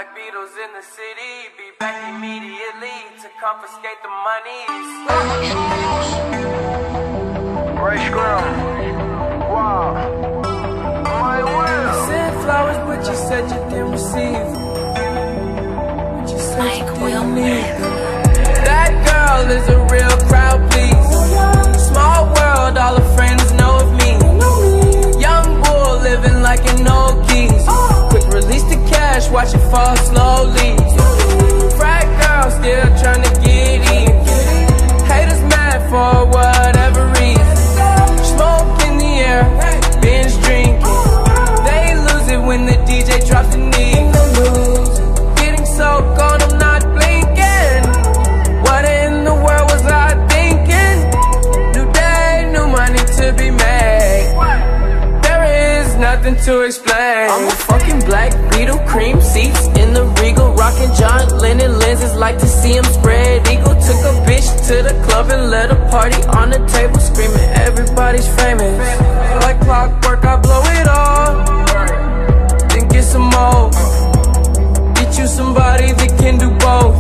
Black Beatles in the city, be back immediately to confiscate the monies. Ray Scrum. Wow. My will. You sent flowers, but you said you didn't receive. But you said you didn't need them. That girl is a real crowd, please. Small world, all her friends know of me. Young bull living like an old geese. Quick release the cash, watch it fall slowly. Frat girl still trying to get in. Haters mad for whatever reason. Smoke in the air, binge drinking. They lose it when the DJ drops the knee. Getting so gone, I'm not blinking. What in the world was I thinking? New day, new money to be made. There is nothing to explain. I'm a fucking Black Beetle, cream seats in the Regal, rocking John Lennon lenses, like to see him spread eagle. Took a bitch to the club and let a party on the table, screaming everybody's famous. Like clockwork, I blow it all, then get some more. Get you somebody that can do both.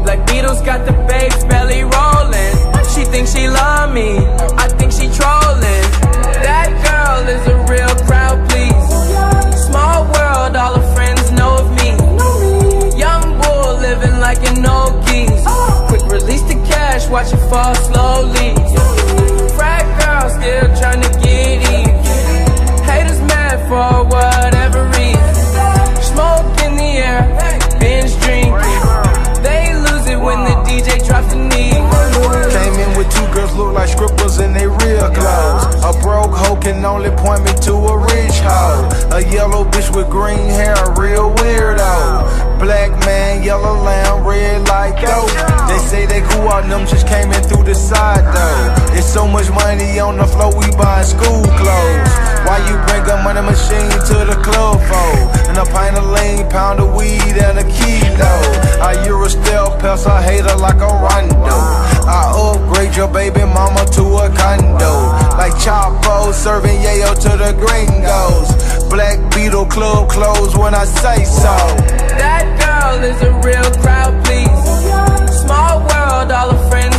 Black Beatles got the babes belly rolling. She thinks she love me, I think she trolling. That girl is a real crowd, please. Small world, all her friends know of me. Young bull living like an old geese. Quick release the cash, watch it fall slowly. Frat girl still trying to get in. Haters mad for whatever reason. Smoke in the air, binge drinking. They lose it when the DJ drops the knee. Came in with two girls look like scribbles in they real clothes. A broke hoe can only point me to a rich hoe. A yellow bitch with green hair, a real weirdo. Black man, yellow lamb, red like dope. They say they cool out, them just came in through the side though. It's so much money on the floor, we buying school clothes. Why you bring a money machine to the club for? And a pint of lean, pound of weed and a kilo. I Euro style pest, I hate her like a rondo. I upgrade your baby mama to a condo. Like Chapo serving yayo to the gringos. Black Beetle club closed when I say so. That girl is a real crowd, please. Small world, all her friends